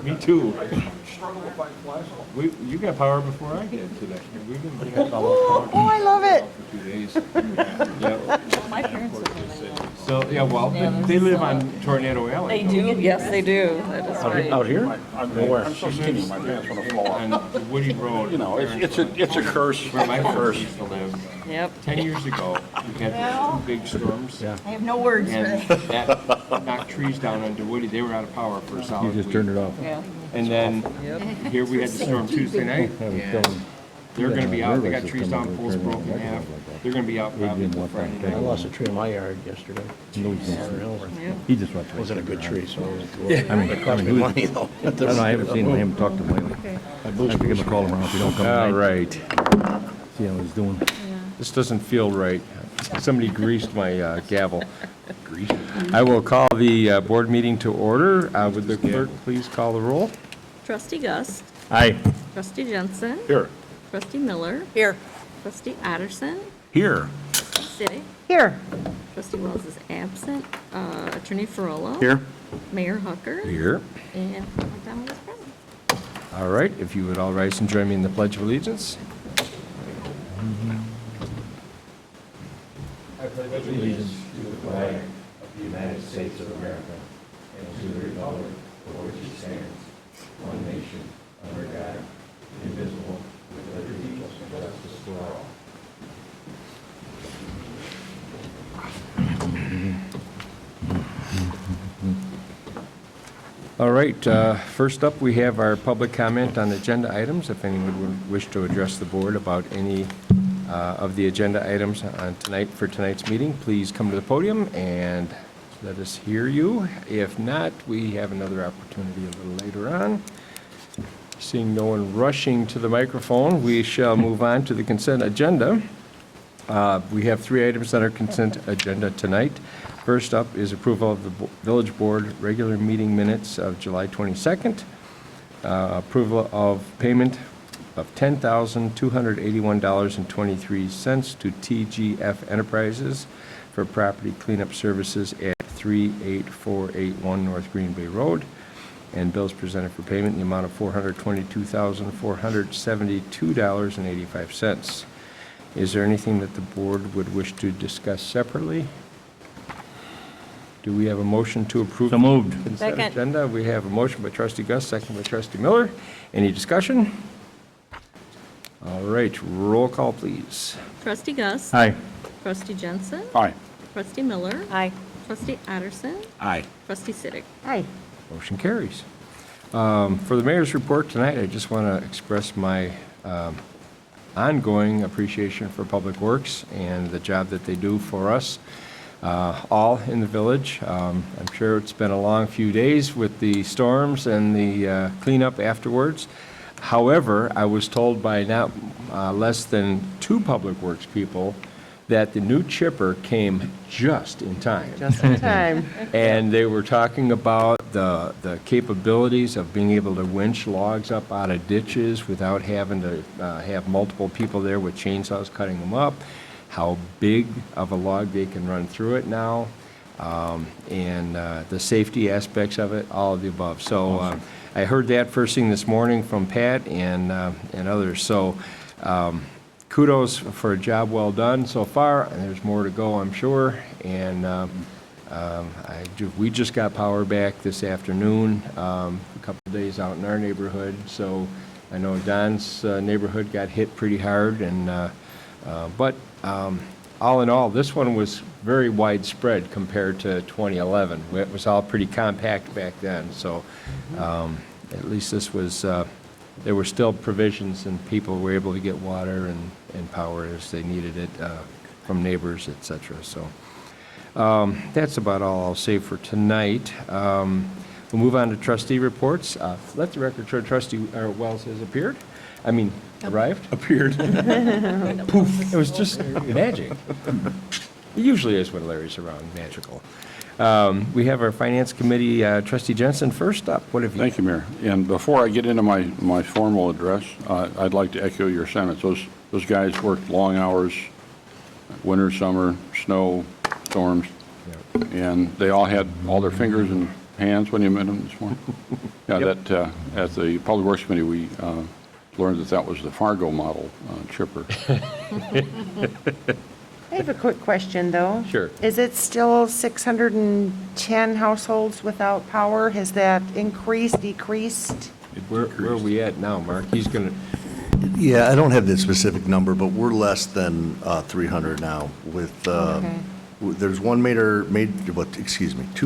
Me too. Struggle to find flashlights. You got power before I did today. We've been Oh, I love it. for 2 days. Yeah. My parents live in Miami. So, yeah, well, they live on Tornado Alley. They do? Yes, they do. That is right. Out here? I'm so skinny, my pants want to fall off. On Woody Road. You know, it's a curse. Where my parents used to live. Yep. 10 years ago, we had two big storms. Yeah. I have no words for And it. that knocked trees down onto Woody. They were out of power for a solid You just week. turned it off. Yeah. And then here we had the storm Tuesday night, and they're gonna be out. They got trees down, poles broken in half. They're gonna be out probably till Friday I night. lost a tree in my yard yesterday. No, he just went. It wasn't a good tree, so I mean, it cost me money though. I don't know, I haven't seen him, I haven't talked to him lately. I have to give him a call tomorrow if he don't come All tonight. right. See how he's doing. This doesn't feel right. Somebody greased my gavel. I will call the board meeting to order. Would the clerk please call the roll? Trustee Gus, Aye. Trustee Jensen, Here. Trustee Miller, Here. Trustee Otterson, Here. City, Here. Trustee Wells is absent, Attorney Ferrolo. Here. Mayor Hucker. Here. And McDonald is present. All right, if you would all rise and join me in the Pledge of Allegiance. Allegiance to the flag of the United States of America and to the republic for which it stands, one nation, under God, indivisible, with liberty and justice for all. All right, first up, we have our public comment on agenda items. If anyone would wish to address the board about any of the agenda items on for tonight's meeting, please come to the podium and let us hear you. If not, we have another opportunity a little later on. Seeing no one rushing to the microphone, we shall move on to the consent agenda. We have 3 items on our consent agenda tonight. First up is approval of the village board regular meeting minutes of July 22nd. Approval of payment of $10,281.23 to TGF Enterprises for property cleanup services at 38481 North Green Bay Road. And bills presented for payment in the amount of $422,472.85. Is there anything that the board would wish to discuss separately? Do we have a motion to approve? So moved. the consent Second. agenda? We have a motion by trustee Gus, second by trustee Miller. Any discussion? All right, roll call, please. Trustee Gus. Aye. Trustee Jensen. Aye. Trustee Miller. Aye. Trustee Otterson. Aye. Trustee Siddick. Aye. Motion carries. For the mayor's report tonight, I just want to express my ongoing appreciation for Public Works and the job that they do for us all in the village. I'm sure it's been a long few days with the storms and the cleanup afterwards. However, I was told by not less than 2 Public Works people that the new chipper came just in time. Just in time. And they were talking about the capabilities of being able to winch logs up out of ditches without having to have multiple people there with chainsaws cutting them up, how big of a log they can run through it now, and the safety aspects of it, all of the above. So I heard that first thing this morning from Pat and others. So kudos for a job well done so far, and there's more to go, I'm sure. And we just got power back this afternoon, a couple of days out in our neighborhood. So I know Don's neighborhood got hit pretty hard, and but all in all, this one was very widespread compared to 2011. It was all pretty compact back then. So at least this was. There were still provisions, and people were able to get water and power as they needed it from neighbors, et cetera. So that's about all I'll say for tonight. We'll move on to trustee reports. Let the record show trustee Wells has arrived. Appeared. Poof, it was just magic. It usually is when Larry's around, magical. We have our finance committee, trustee Jensen, first up. What have you? Thank you, Mayor. And before I get into my formal address, I'd like to echo your sentiments. Those guys worked long hours, winter, summer, snow, storms, and they all had all their fingers hands when you met him this morning? Yeah, Yep. that, at the Public Works Committee, we learned that that was the Fargo model chipper. I have a quick question, though. Sure. Is it still 610 households without power? Has that increased, decreased? Where are we at now, Mark? He's going to, Yeah, I don't have the specific number, but we're less than 300 now with, Okay. there's two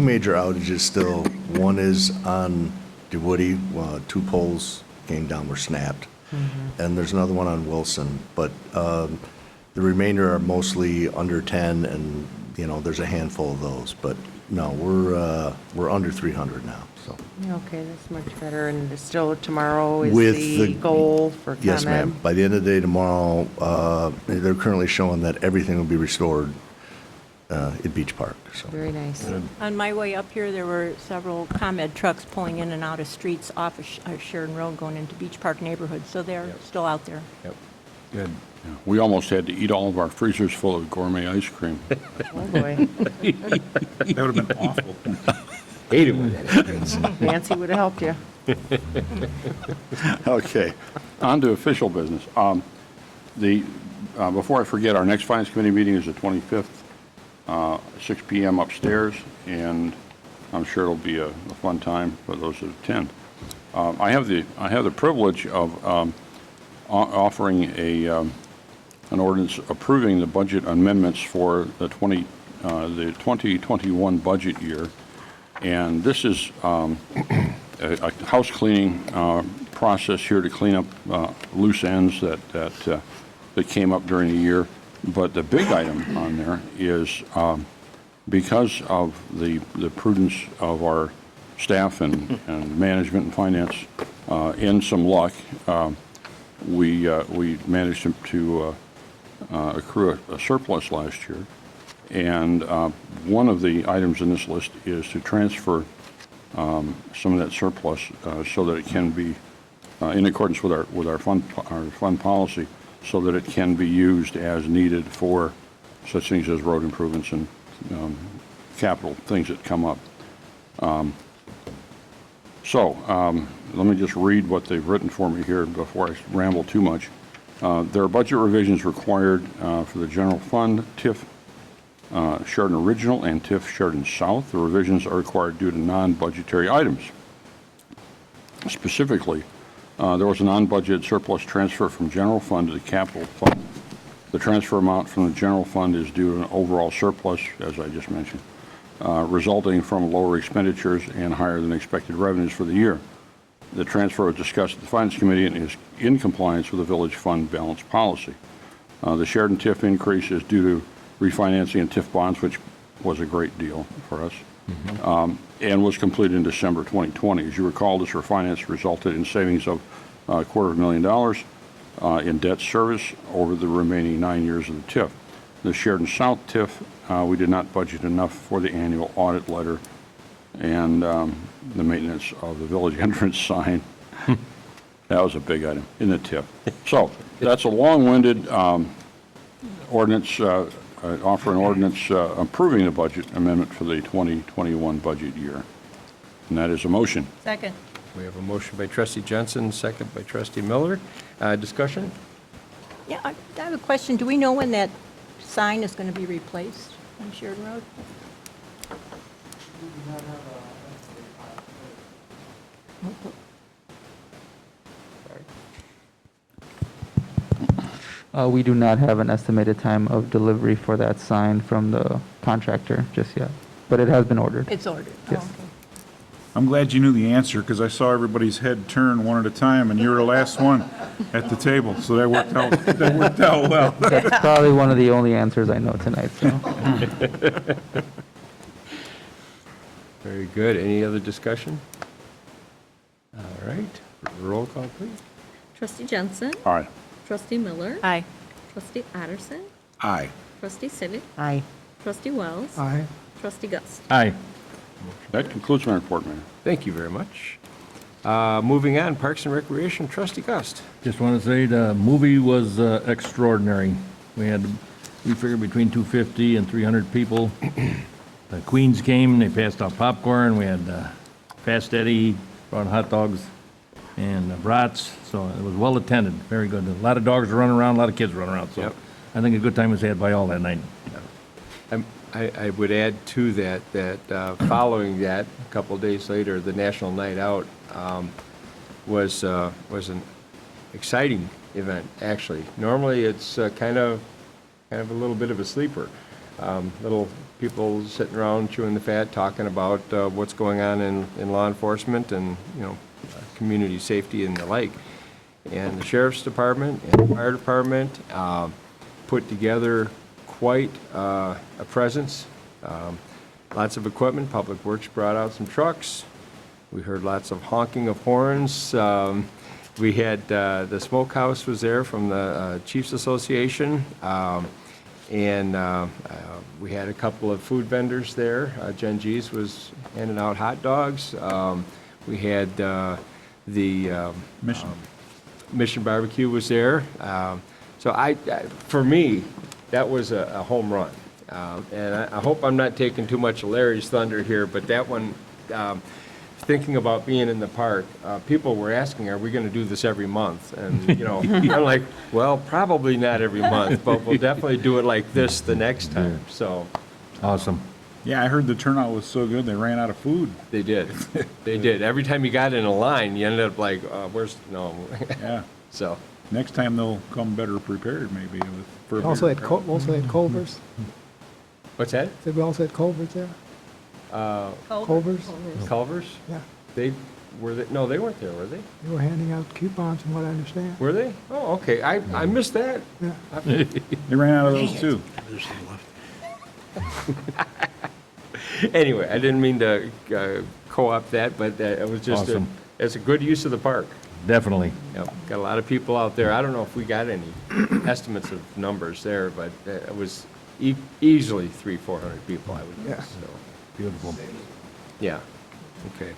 major outages still. One is on DeWoody, 2 poles came down, were snapped. And there's another one on Wilson, but the remainder are mostly under 10, and, there's a handful of those. But no, we're under 300 now, so. Okay, that's much better. And still tomorrow is With the goal for ComEd? Yes, ma'am. By the end of the day tomorrow, they're currently showing that everything will be restored at Beach Park, so. Very nice. On my way up here, there were several ComEd trucks pulling in and out of streets off of Sheridan Road going into Beach Park neighborhood, so they're still out there. yep, good. Yeah, we almost had to eat all of our freezers full of gourmet ice cream. Oh, boy. That would have been awful. Hate it when that happens. Nancy would have helped you. Okay, on to official business. Before I forget, our next Finance Committee meeting is the 25th, 6 p.m. upstairs, and I'm sure it'll be a fun time for those that attend. I have the privilege of offering an ordinance approving the budget amendments for the 2021 budget year, and this is a house cleaning process here to clean up loose ends that came up during the year. But the big item on there is because of the prudence of our staff and management and finance, and some luck, we managed to accrue a surplus last year. And one of the items in this list is to transfer some of that surplus so that it can be, in accordance with our fund policy, so that it can be used as needed for such things as road improvements and capital things that come up. Let me just read what they've written for me here before I ramble too much. There are budget revisions required for the general fund, TIF Sheridan Original and TIF Sheridan South. The revisions are required due to non-budgetary items. Specifically, there was a non-budgeted surplus transfer from general fund to the capital fund. The transfer amount from the general fund is due to an overall surplus, as I just mentioned, resulting from lower expenditures and higher than expected revenues for the year. The transfer was discussed at the Finance Committee and is in compliance with the village fund balance policy. The Sheridan TIF increase is due to refinancing and TIF bonds, which was a great deal for us, and was completed in December 2020. As you recall, this refinance resulted in savings of $250,000 in debt service over the remaining 9 years of the TIF. The Sheridan South TIF, we did not budget enough for the annual audit letter and the maintenance of the village entrance sign. That was a big item in the TIF. So that's a long-winded ordinance, offer an ordinance approving the budget amendment for the 2021 budget year. And that is a motion. Second. We have a motion by trustee Jensen, second by trustee Miller. Discussion? Yeah, I have a question. Do we know when that sign is going to be replaced on Sheridan Road? We do not have an estimated time of delivery for that sign from the contractor just yet, but it has been ordered. It's ordered. Yes. Oh, okay. I'm glad you knew the answer, because I saw everybody's head turn one at a time, and you were the last one at the table, so that worked out well. That's probably one of the only answers I know tonight, so. Very good. Any other discussion? All right. Roll call, please. Trustee Jensen. All right. Trustee Miller. Aye. Trustee Addison. Aye. Trustee Civic. Aye. Trustee Wells. Aye. Trustee Gust. Aye. That concludes my report, Mayor. Thank you very much. Moving on, Parks and Recreation, trustee Gust. Just want to say the movie was extraordinary. We figured between 250 and 300 people. The Queens came, they passed out popcorn, we had Fast Eddie brought hot dogs and brats, so it was well attended, very good. A lot of dogs were running around, a lot of kids running around, so Yep. I think a good time was had by all that night. I would add to that, following that, a couple of days later, the National Night Out was an exciting event, actually. Normally, it's kind of a little bit of a sleeper. Little people sitting around chewing the fat, talking about what's going on in law enforcement and, community safety and the like. And the Sheriff's Department and the Fire Department put together quite a presence. Lots of equipment. Public Works brought out some trucks. We heard lots of honking of horns. We had the smokehouse was there from the Chiefs Association. And we had a couple of food vendors there. Jen G's was handing out hot dogs. We had the Mission Barbecue was there. So for me, that was a home run. And I hope I'm not taking too much of Larry's thunder here, but that one, thinking about being in the park, people were asking, are we going to do this every month? And, I'm like, well, probably not every month, but we'll definitely do it like this the next time. So Awesome. Yeah, I heard the turnout was so good, they ran out of food. they did. They did. Every time you got in a line, you ended up like, no. Yeah. So, Next time they'll come better prepared, maybe. For a Also bigger at, crowd. also at Culver's. what's that? Said we also had Culver's there? Culver's? Culver's? Yeah. No, they weren't there, were they? They were handing out coupons from what I understand. Were they? Oh, okay. I missed that. Yeah. They ran out of those too. Anyway, I didn't mean to co-opt that, but it was just Awesome. it's a good use of the park. Definitely. Yep, got a lot of people out there. I don't know if we got any estimates of numbers there, but it was easily 300-400 people, I would Yeah. guess. So, Beautiful. yeah, okay.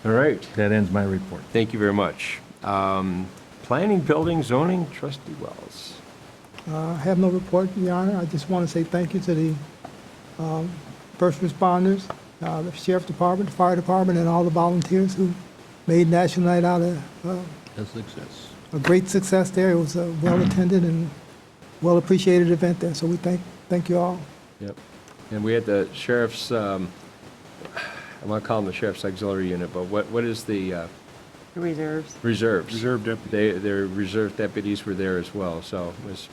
All right, That ends my report. thank you very much. Planning, building, zoning, Trustee Wells. I have no report, Your Honor. I just want to say thank you to the first responders, the Sheriff's Department, the Fire Department, and all the volunteers who made National Night Out A success. a great success there. It was a well-attended and well-appreciated event there, so we thank you all. Yep. And we had the sheriff's, I want to call them the sheriff's auxiliary unit, but what is the Reserves. reserves? Reserve deputy. Their reserve deputies were there as well, so it was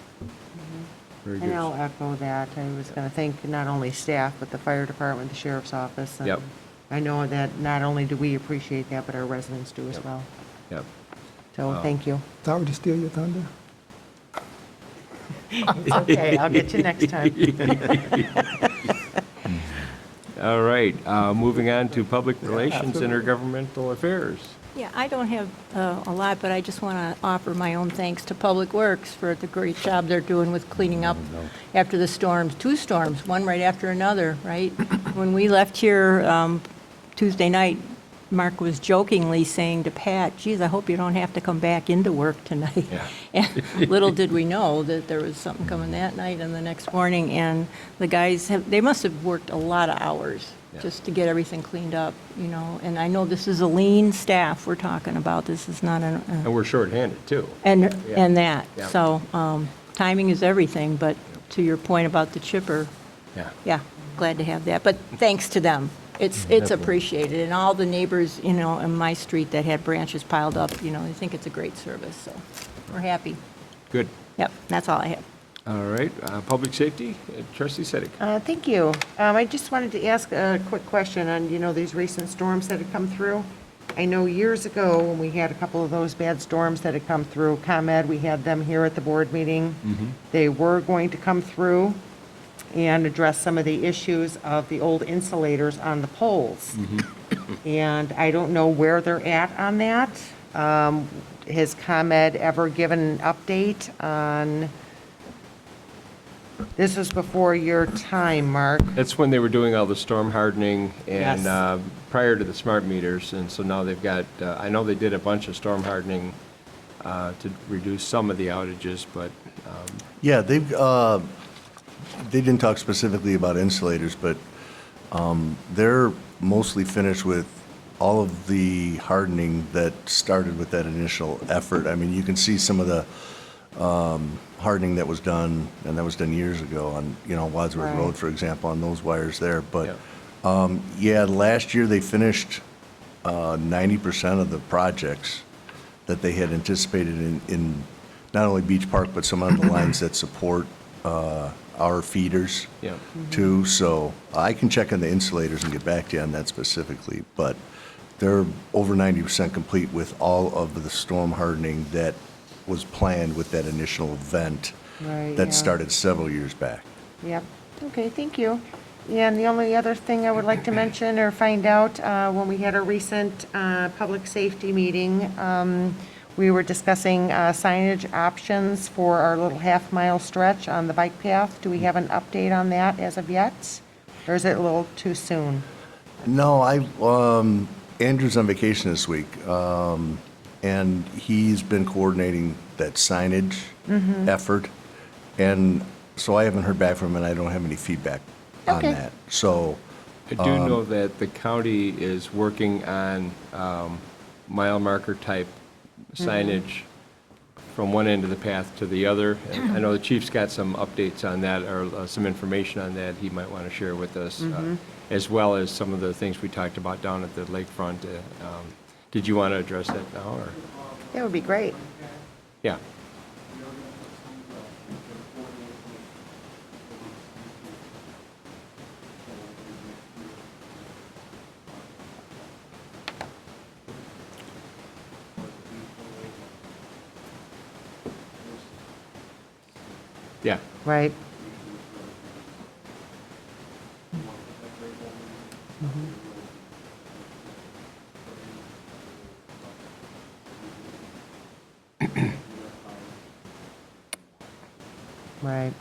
very And I'll good. echo that. I was going to thank not only staff, but the fire department, the sheriff's office. and Yep. I know that not only do we appreciate that, but our residents do as Yep. well. Yep. So thank you. Sorry to steal your thunder. It's okay, I'll get you next time. All right, moving on to public relations, intergovernmental affairs. Yeah, I don't have a lot, but I just want to offer my own thanks to Public Works for the great job they're doing with cleaning up after the storms, 2 storms, one right after another, right? When we left here Tuesday night, Mark was jokingly saying to Pat, geez, I hope you don't have to come back into work tonight. Yeah. And little did we know that there was something coming that night and the next morning, and the guys they must have worked a lot of hours Yeah. just to get everything cleaned up, and I know this is a lean staff we're talking about. This is not And we're shorthanded, too. and Yeah. that. Yeah. So timing is everything, but to your point about the chipper, Yeah. yeah, glad to have that. But thanks to them. It's Definitely. appreciated. And all the neighbors, in my street that had branches piled up, I think it's a great service. So we're happy. Good. Yep, that's all I have. All right, public safety, Trustee Sedek. Thank you. I just wanted to ask a quick question on, these recent storms that had come through. I know years ago, when we had a couple of those bad storms that had come through, ComEd, we had them here at the board meeting. They were going to come through and address some of the issues of the old insulators on the poles. And I don't know where they're at on that. Has ComEd ever given an update on, this was before your time, Mark. That's when they were doing all the storm hardening and Yes. prior to the smart meters, and so now they've got, I know they did a bunch of storm hardening to reduce some of the outages, but, Yeah, they didn't talk specifically about insulators, but they're mostly finished with all of the hardening that started with that initial effort. I mean, you can see some of the hardening that was done, and that was done years ago on, Wadsworth Right. Road, for example, on those wires there. But, Yep. yeah, last year they finished 90% of the projects that they had anticipated in not only Beach Park, but some of the lines that support our feeders Yeah. too. So I can check on the insulators and get back to you on that specifically, but they're over 90% complete with all of the storm hardening that was planned with that initial event Right, that yeah. started several years back. Yep, okay, thank you. And the only other thing I would like to mention or find out, when we had a recent public safety meeting, we were discussing signage options for our little half-mile stretch on the bike path. Do we have an update on that as of yet? Or is it a little too soon? No, Andrew's on vacation this week, and he's been coordinating that signage effort. And so I haven't heard back from him, and I don't have any feedback on Okay. that. So, I do know that the county is working on mile marker type signage from one end of the path to the other. And I know the chief's got some updates on that, or some information on that he might want to share with us, as well as some of the things we talked about down at the lakefront. Did you want to address that now, or? That would be great. Yeah. Yeah. Right. Right.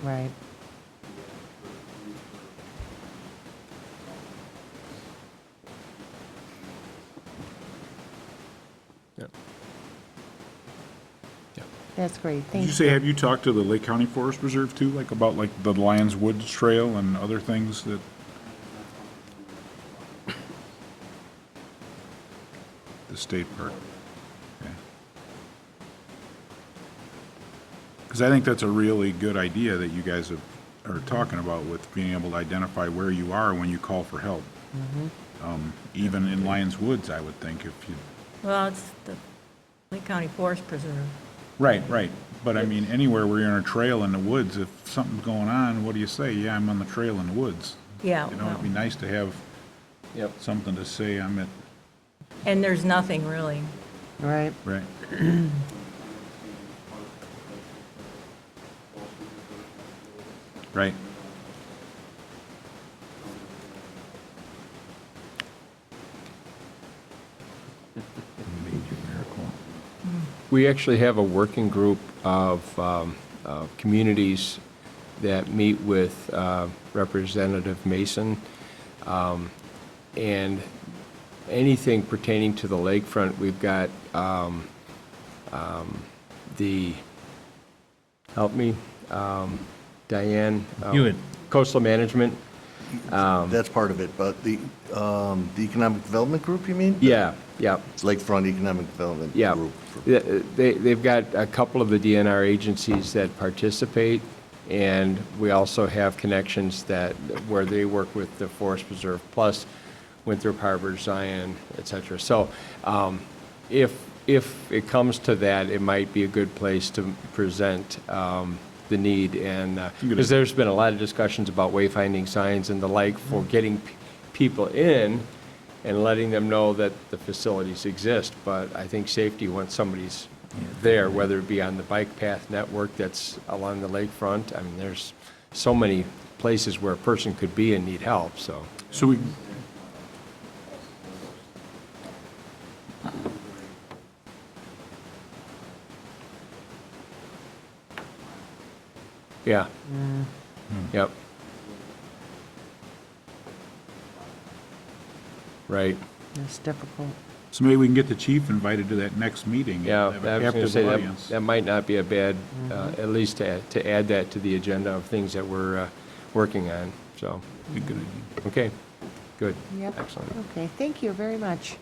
Right. Yeah. Yeah. That's great, Did thank you you. say, have you talked to the Lake County Forest Preserve too, like about like the Lions Woods Trail and other things that? The state park? Because I think that's a really good idea that you guys are talking about with being able to identify where you are when you call for help. Even in Lions Woods, I would think, if you. Well, it's the Lake County Forest Preserve. Right, right. But I mean, anywhere where you're on a trail in the woods, if something's going on, what do you say? Yeah, I'm on the trail in the woods. Yeah, You know, it'd be nice to have Yep. something to say I'm at, and there's nothing really. Right. right? Right. We actually have a working group of communities that meet with Representative Mason, and anything pertaining to the lakefront, we've got help me, Diane. Hewitt. Coastal Management. That's part of it, but the Economic Development Group, you mean? Yeah, yeah. Lakefront Economic Development Yeah, Group. they've got a couple of the DNR agencies that participate, and we also have connections where they work with the Forest Preserve, plus Winthrop Harbor, Zion, et cetera. So if it comes to that, it might be a good place to present the need, and because there's been a lot of discussions about wayfinding signs and the like for getting people in and letting them know that the facilities exist, but I think safety, once somebody's there, whether it be on the bike path network that's along the lakefront, I mean, there's so many places where a person could be and need help, so. So we, Yeah. Yep. Right. It's difficult. So maybe we can get the chief invited to that next meeting. Yeah, Have I was a going to say captive that, audience. that might not be a bad, at least to add that to the agenda of things that we're working on, so, Be a good idea. okay, good. Yep. Excellent. Okay, thank you very much.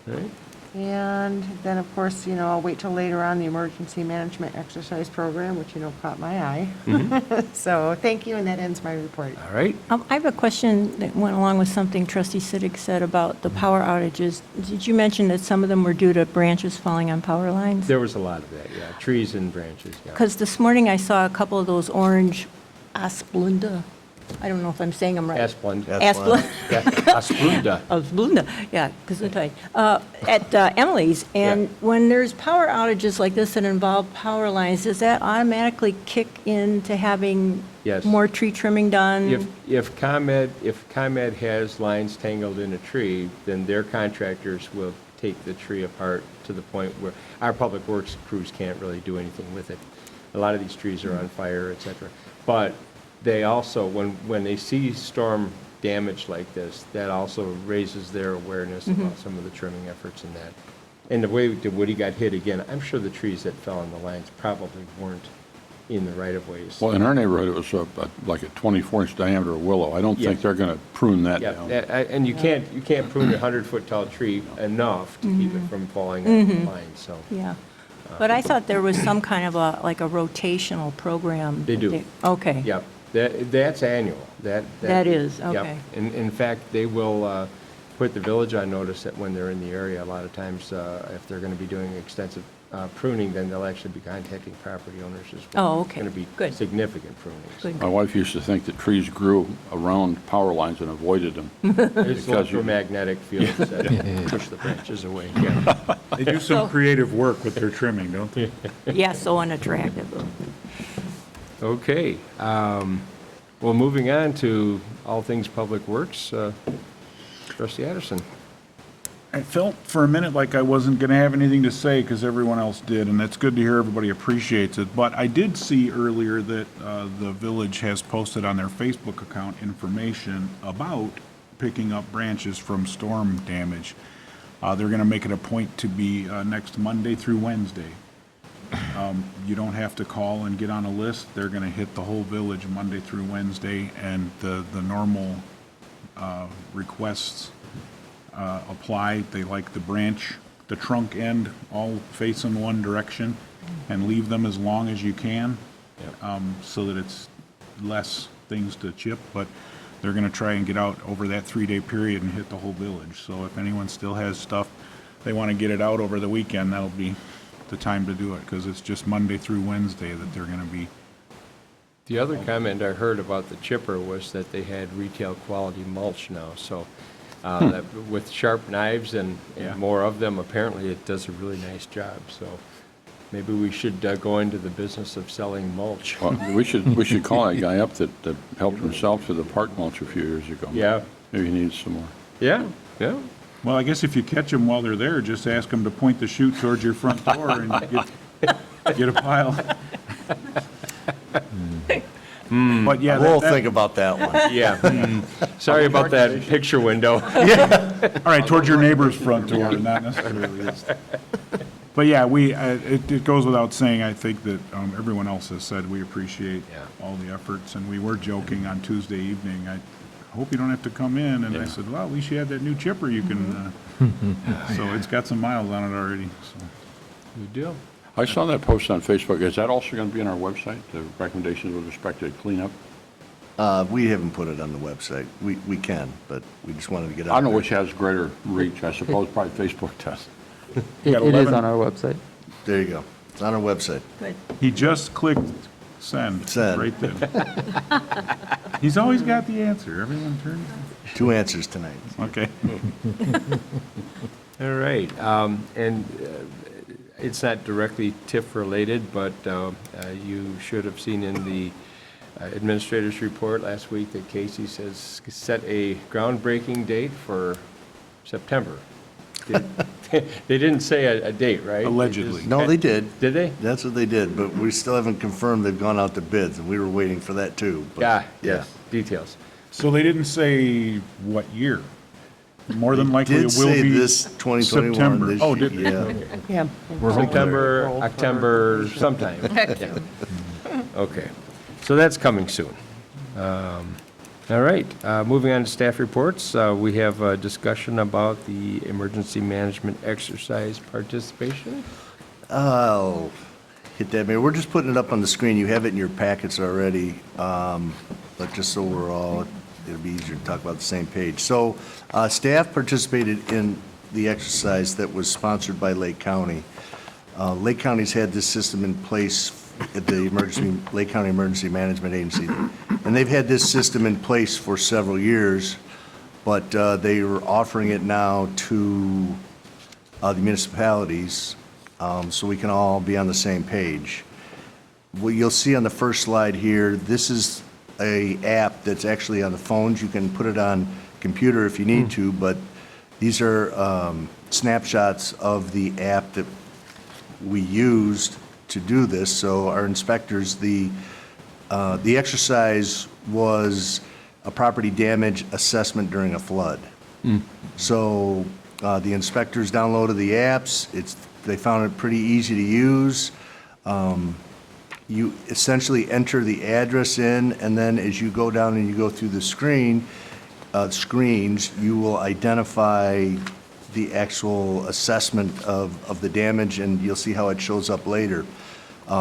All right. And then, of course, I'll wait till later on the emergency management exercise program, which, caught my eye. So thank you, and that ends my report. All right. I have a question that went along with something Trustee Siddick said about the power outages. Did you mention that some of them were due to branches falling on power lines? There was a lot of that, yeah, trees and branches, yeah. Because this morning I saw a couple of those orange Asplunda, I don't know if I'm saying them right. Asplund. Asplunda. Yeah, Asplunda. Asplunda, yeah, Gesundheit. At Emily's, and Yeah. when there's power outages like this that involve power lines, does that automatically kick into having Yes. more tree trimming done? If ComEd has lines tangled in a tree, then their contractors will take the tree apart to the point where our public works crews can't really do anything with it. A lot of these trees are on fire, et cetera. But they also, when they see storm damage like this, that also raises their awareness about some of the trimming efforts in that. And the way that Woody got hit again, I'm sure the trees that fell on the lines probably weren't in the right-of-ways. Well, in our neighborhood, it was like a 24-inch diameter willow. I don't think Yes. they're going to prune that Yeah, down. and you can't prune a 100-foot tall tree enough to keep it from falling on the line, so. Yeah. But I thought there was some kind of like a rotational program. They do. Okay. Yep, that's annual. That is, Yep. okay. In fact, they will put the village on notice that when they're in the area, a lot of times, if they're going to be doing extensive pruning, then they'll actually be contacting property owners as well. Oh, okay. It's going to Good. be significant prunings. Good. My wife used to think that trees grew around power lines and avoided them. There's Because you- electromagnetic fields that push the branches away, yeah. They do some creative work with their trimming, don't they? Yeah, so unattractive. Okay, well, moving on to all things Public Works, Trustee Addison. I felt for a minute like I wasn't going to have anything to say because everyone else did, and that's good to hear everybody appreciates it. But I did see earlier that the village has posted on their Facebook account information about picking up branches from storm damage. They're going to make it a point to be next Monday through Wednesday. You don't have to call and get on a list. They're going to hit the whole village Monday through Wednesday, and the normal requests apply. They like the trunk end, all face in one direction, and leave them as long as you can, so that it's less things to chip, but they're gonna try and get out over that 3-day period and hit the whole village. So if anyone still has stuff, they wanna get it out over the weekend, that'll be the time to do it, because it's just Monday through Wednesday that they're gonna be. The other comment I heard about the chipper was that they had retail quality mulch now, so that with sharp knives and Yeah. more of them, apparently it does a really nice job, so maybe we should go into the business of selling mulch. Well, we should call that guy up that helped himself to the park mulch a few years ago. Yeah, Maybe he needs some more. yeah, yeah. Well, I guess if you catch them while they're there, just ask them to point the chute towards your front door and get a pile. But yeah, We'll think about that one. Yeah. Sorry about that picture window. all right, towards your neighbor's front door, not necessarily his. But yeah, it goes without saying, I think that everyone else has said we appreciate Yeah. all the efforts, and we were joking on Tuesday evening, I hope you don't have to come in, and I said, well, at least you had that new chipper you can, so it's got some miles on it already, so. Good deal. I saw that post on Facebook. Is that also going to be on our website, the recommendations with respect to cleanup? We haven't put it on the website. We can, but we just wanted to get out I don't know there. which has greater reach. I suppose probably Facebook does. It got is 11? on our website. There you go. It's on our website. Good. He just clicked send. Send. Right there. He's always got the answer, everyone turns. 2 answers tonight. Okay. All right, and it's not directly TIF related, but you should have seen in the administrator's report last week that Casey says set a groundbreaking date for September. They didn't say a date, right? Allegedly. No, they did. Did they? That's what they did, but we still haven't confirmed they've gone out to bids, and we were waiting for that too. but- Yeah, yes, details. So they didn't say what year? more than likely Did it will say be this 2021. September. this Oh, year, did yeah. Yeah. September, October, sometime. Yeah. Okay, so that's coming soon. All right, moving on to staff reports, we have a discussion about the emergency management exercise participation. I'll hit that, Mayor. We're just putting it up on the screen. You have it in your packets already, but just so we're all, it'll be easier to talk about the same page. So staff participated in the exercise that was sponsored by Lake County. Lake County's had this system in place at the Lake County Emergency Management Agency, and they've had this system in place for several years, but they are offering it now to the municipalities, so we can all be on the same page. What you'll see on the first slide here, this is a app that's actually on the phones. You can put it on computer if you need to, but these are snapshots of the app that we used to do this. So our inspectors, the exercise was a property damage assessment during a flood. So the inspectors downloaded the apps. They found it pretty easy to use. You essentially enter the address in, and then as you go down and you go through the screens, you will identify the actual assessment of the damage, and you'll see how it shows up later.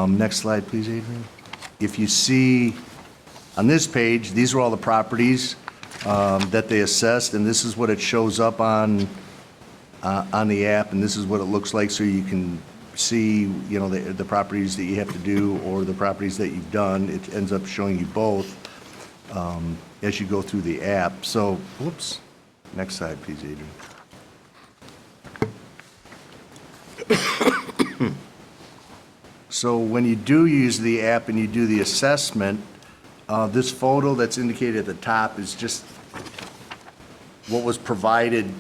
Next slide, please, Adrian. If you see on this page, these are all the properties that they assessed, and this is what it shows up on the app, and this is what it looks like, so you can see, you know, the properties that you have to do or the properties that you've done. It ends up showing you both as you go through the app. So, whoops. Next slide, please, Adrian. So when you do use the app and you do the assessment, this photo that's indicated at the top is just what was provided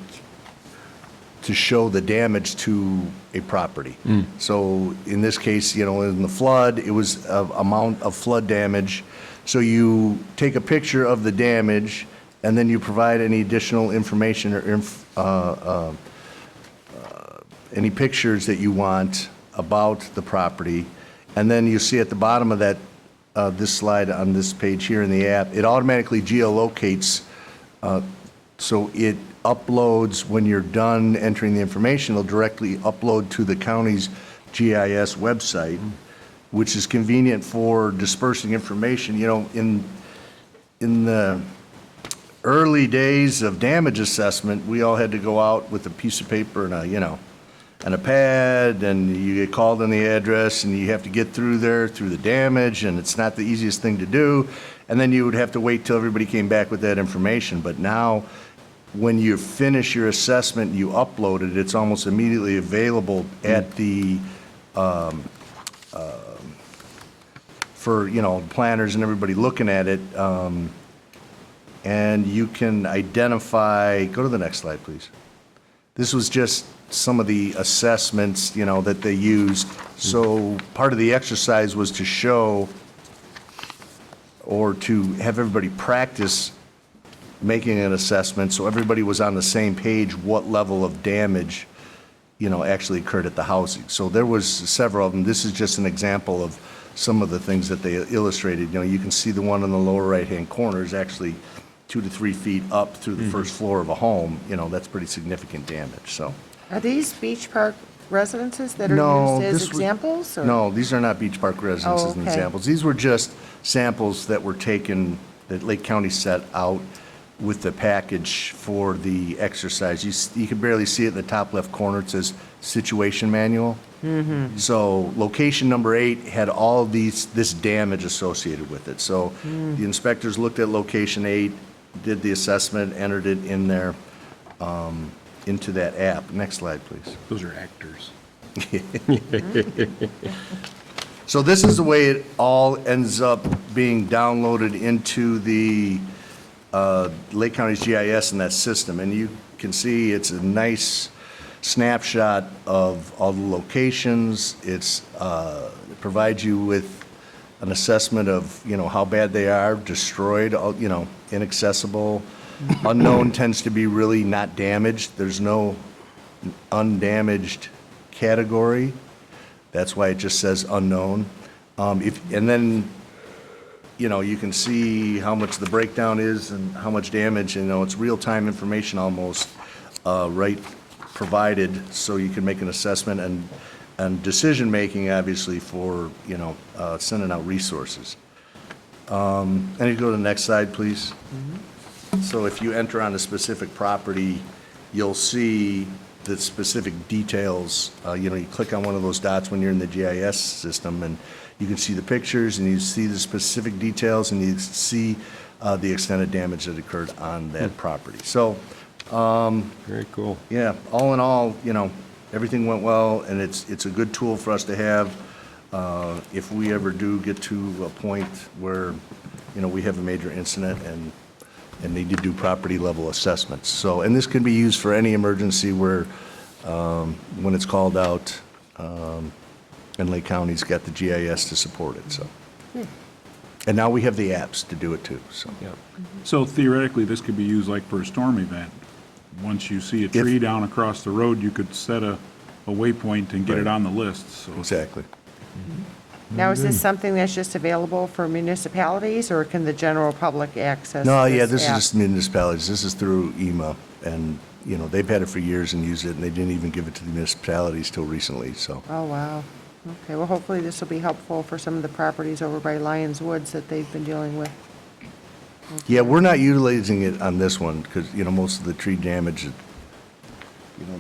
to show the damage to a property. So in this case, you know, in the flood, it was an amount of flood damage. So you take a picture of the damage, and then you provide any additional information or any pictures that you want about the property. And then you see at the bottom of that, this slide on this page here in the app, it automatically geolocates, so it uploads, when you're done entering the information, it'll directly upload to the county's GIS website, which is convenient for dispersing information. You know, in the early days of damage assessment, we all had to go out with a piece of paper and a pad, and you get called on the address, and you have to get through the damage, and it's not the easiest thing to do. And then you would have to wait till everybody came back with that information. But now, when you finish your assessment, you upload it, it's almost immediately available at the, for, you know, planners and everybody looking at it. And you can identify, go to the next slide, please. This was just some of the assessments, you know, that they used. So part of the exercise was to show, or to have everybody practice making an assessment, so everybody was on the same page what level of damage, you know, actually occurred at the housing. So there was several of them. This is just an example of some of the things that they illustrated. You know, you can see the one in the lower right-hand corner is actually 2 to 3 feet up through the first floor of a home. You know, that's pretty significant damage, so. Are these beach park residences that are No, used as this was- examples? Or? No, these are not beach park residences and okay. examples. These were just samples that were taken, that Lake County set out with the package for the exercise. You can barely see it in the top left corner. It says situation manual. So location number 8 had all this damage associated with it. So the inspectors looked at location 8, did the assessment, entered it in there, into that app. Next slide, please. Those are actors. So this is the way it all ends up being downloaded into the Lake County's GIS in that system. And you can see it's a nice snapshot of all the locations. It provides you with an assessment of, you know, how bad they are, destroyed, you know, inaccessible. Unknown tends to be really not damaged. There's no undamaged category. That's why it just says unknown. And then, you can see how much the breakdown is and how much damage, it's real-time information almost, right, provided, so you can make an assessment and decision-making, obviously, for, sending out resources. And you go to the next slide, please. So if you enter on a specific property, you'll see the specific details. You click on one of those dots when you're in the GIS system, and you can see the pictures, and you see the specific details, and you see the extent of damage that occurred on that property. So, Very cool. yeah, all in all, everything went well, and it's a good tool for us to have if we ever do get to a point where, we have a major incident and need to do property level assessments. So, and this can be used for any emergency where, when it's called out, and Lake County's got the GIS to support it, so. And now we have the apps to do it too, so. Yeah. So theoretically, this could be used like for a storm event. Once you see a tree down across the road, you could set a waypoint and get it Right. on the list, so. Exactly. Now, is this something that's just available for municipalities, or can the general public access No, yeah, this is app? just municipalities. This is through EMA, and, they've had it for years and used it, and they didn't even give it to the municipalities till recently, so. Oh, wow. Okay, well, hopefully this will be helpful for some of the properties over by Lions Woods that they've been dealing with. Yeah, we're not utilizing it on this one, because, most of the tree damage,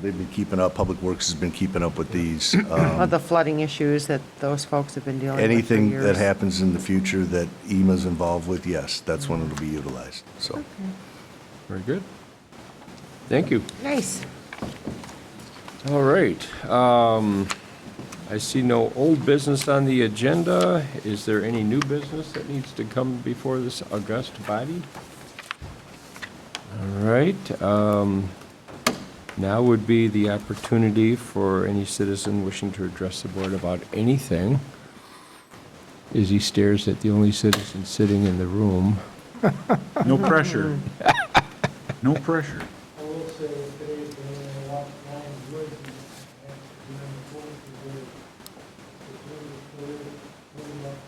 they've been keeping up, Public Works has been keeping up with these. Of the flooding issues that those folks have been dealing with for Anything years. that happens in the future that EMA's involved with, yes, that's when it'll be utilized, so. Very good. Thank you. Nice. All right. I see no old business on the agenda. Is there any new business that needs to come before this august body? All right. Now would be the opportunity for any citizen wishing to address the board about anything. Izzy stares at the only citizen sitting in the room. No pressure. No pressure. I will say today, when I walked Lions Woods, and I have to remember forward to where it's really clear, up,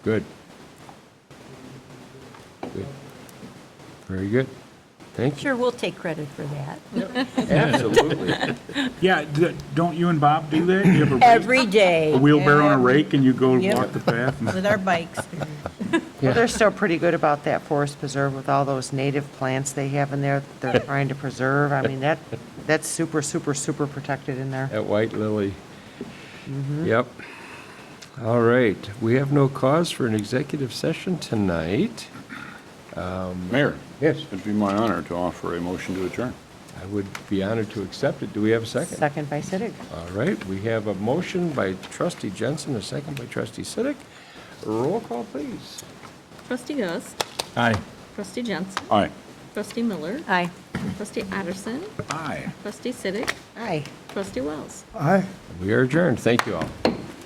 Good. Good. Very good. Thank you. Sure, we'll take credit for that. Absolutely. Yeah, don't you and Bob do that? You have a rake- Every day. a wheelbarrow and a rake, and you go Yep. walk the path? and- With our bikes. Well, they're still pretty good about that forest preserve with all those native plants they have in there that they're trying to preserve. I mean, that's super, super, super protected in there. At White Lily. Yep. All right. We have no cause for an executive session tonight. Mayor? Yes. It'd be my honor to offer a motion to adjourn. I would be honored to accept it. Do we have a second? Second by Siddick. All right. We have a motion by trustee Jensen, a second by trustee Siddick. Roll call, please. Trustee Gust, Aye. trustee Jensen, Aye. trustee Miller, Aye. trustee Addison, Aye. trustee Siddick, Aye. trustee Wells. Aye. We are adjourned. Thank you all.